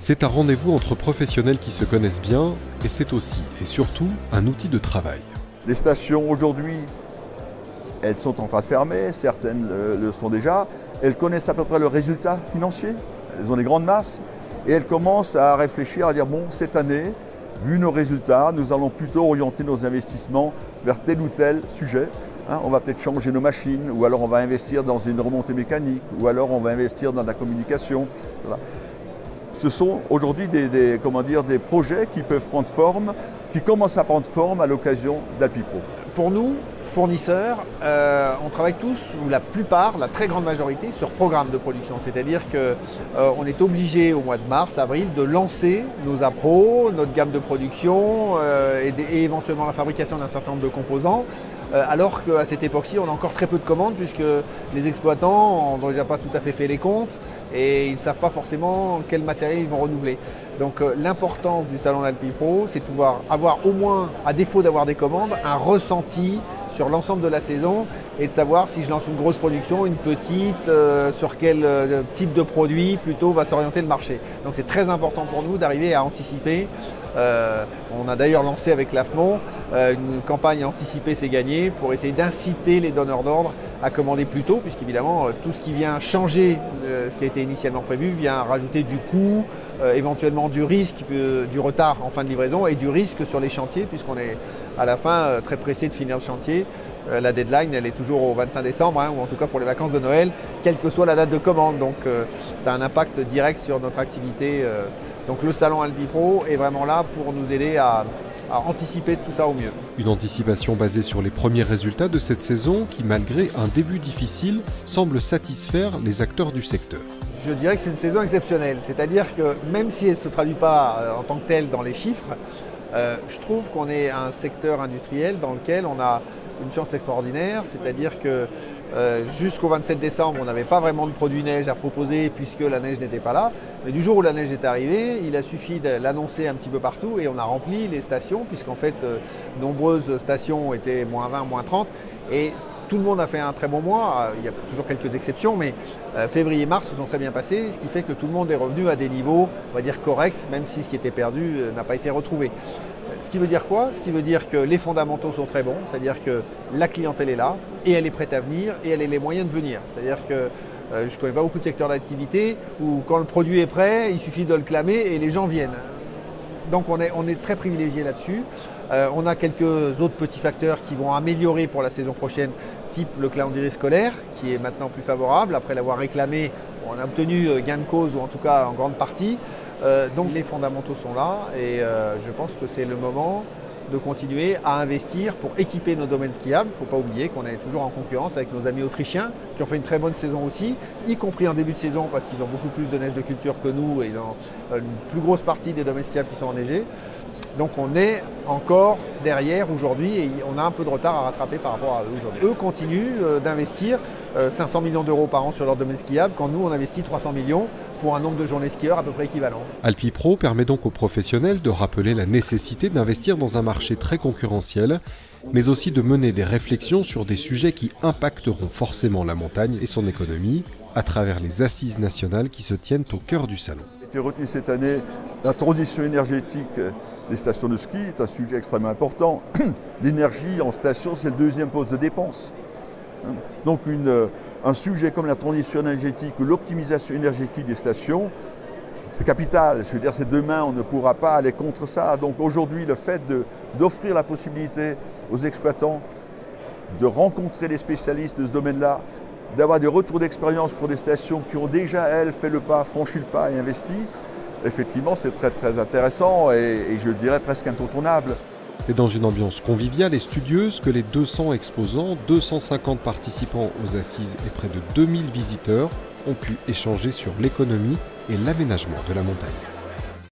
C'est un rendez-vous entre professionnels qui se connaissent bien et c'est aussi et surtout un outil de travail. Les stations aujourd'hui, elles sont en train de fermer, certaines le sont déjà. Elles connaissent à peu près le résultat financier, elles ont des grandes masses et elles commencent à réfléchir, à dire bon, cette année, vu nos résultats, nous allons plutôt orienter nos investissements vers tel ou tel sujet. On va peut-être changer nos machines, ou alors on va investir dans une remontée mécanique, ou alors on va investir dans la communication. Voilà. Ce sont aujourd'hui des projets qui peuvent prendre forme, qui commencent à prendre forme à l'occasion d'Alpipro. Pour nous, fournisseurs, on travaille tous, ou la plupart, la très grande majorité, sur programme de production. C'est-à-dire qu'on est obligé au mois de mars, avril, de lancer nos appros, notre gamme de production et éventuellement la fabrication d'un certain nombre de composants. Alors qu'à cette époque-ci, on a encore très peu de commandes puisque les exploitants n'ont déjà pas tout à fait fait les comptes et ils ne savent pas forcément quel matériel ils vont renouveler. Donc l'importance du salon d'Alpipro, c'est de pouvoir avoir au moins, à défaut d'avoir des commandes, un ressenti sur l'ensemble de la saison et de savoir si je lance une grosse production, une petite, sur quel type de produit plutôt va s'orienter le marché. Donc c'est très important pour nous d'arriver à anticiper. On a d'ailleurs lancé avec l'AFMON une campagne Anticiper c'est gagner pour essayer d'inciter les donneurs d'ordre à commander plus tôt puisqu'évidemment tout ce qui vient changer ce qui a été initialement prévu vient rajouter du coût, éventuellement du risque, du retard en fin de livraison et du risque sur les chantiers puisqu'on est à la fin très pressé de finir le chantier. La deadline, elle est toujours au 25 décembre, ou en tout cas pour les vacances de Noël, quelle que soit la date de commande. Donc ça a un impact direct sur notre activité. Donc le salon Alpipro est vraiment là pour nous aider à anticiper tout ça au mieux. Une anticipation basée sur les premiers résultats de cette saison qui, malgré un début difficile, semble satisfaire les acteurs du secteur. Je dirais que c'est une saison exceptionnelle, c'est-à-dire que même si elle ne se traduit pas en tant que telle dans les chiffres, je trouve qu'on est un secteur industriel dans lequel on a une chance extraordinaire, c'est-à-dire que jusqu'au 27 décembre, on n'avait pas vraiment de produits neige à proposer puisque la neige n'était pas là. Mais du jour où la neige est arrivée, il a suffi de l'annoncer un petit peu partout et on a rempli les stations puisqu'en fait, nombreuses stations étaient moins 20, moins 30 et tout le monde a fait un très bon mois. Il y a toujours quelques exceptions, mais février et mars se sont très bien passés, ce qui fait que tout le monde est revenu à des niveaux, on va dire, corrects, même si ce qui était perdu n'a pas été retrouvé. Ce qui veut dire quoi? Ce qui veut dire que les fondamentaux sont très bons, c'est-à-dire que la clientèle est là, et elle est prête à venir, et elle a les moyens de venir. C'est-à-dire que je ne connais pas beaucoup de secteurs d'activité où quand le produit est prêt, il suffit de le clamer et les gens viennent. Donc on est très privilégié là-dessus. On a quelques autres petits facteurs qui vont améliorer pour la saison prochaine, type le calendrier scolaire, qui est maintenant plus favorable. Après l'avoir réclamé, on a obtenu gain de cause, ou en tout cas en grande partie. Donc les fondamentaux sont là et je pense que c'est le moment de continuer à investir pour équiper nos domaines skiables. Il ne faut pas oublier qu'on est toujours en concurrence avec nos amis autrichiens qui ont fait une très bonne saison aussi, y compris en début de saison parce qu'ils ont beaucoup plus de neige de culture que nous et dans une plus grosse partie des domaines skiables qui sont enneigés. Donc on est encore derrière aujourd'hui et on a un peu de retard à rattraper par rapport à eux aujourd'hui. Eux continuent d'investir 500 millions d'euros par an sur leur domaine skiable quand nous on investit 300 millions pour un nombre de journées skieurs à peu près équivalent. Alpipro permet donc aux professionnels de rappeler la nécessité d'investir dans un marché très concurrentiel, mais aussi de mener des réflexions sur des sujets qui impacteront forcément la montagne et son économie à travers les assises nationales qui se tiennent au cœur du salon. J'ai retenu cette année la transition énergétique des stations de ski, c'est un sujet extrêmement important. L'énergie en station, c'est le deuxième poste de dépense. Donc un sujet comme la transition énergétique ou l'optimisation énergétique des stations, c'est capital. Je veux dire, c'est demain, on ne pourra pas aller contre ça. Donc aujourd'hui, le fait d'offrir la possibilité aux exploitants de rencontrer les spécialistes de ce domaine-là, d'avoir des retours d'expérience pour des stations qui ont déjà, elles, fait le pas, franchi le pas et investi, effectivement, c'est très très intéressant et je dirais presque incontournable. C'est dans une ambiance conviviale et studieuse que les 200 exposants, 250 participants aux assises et près de 2000 visiteurs ont pu échanger sur l'économie et l'aménagement de la montagne.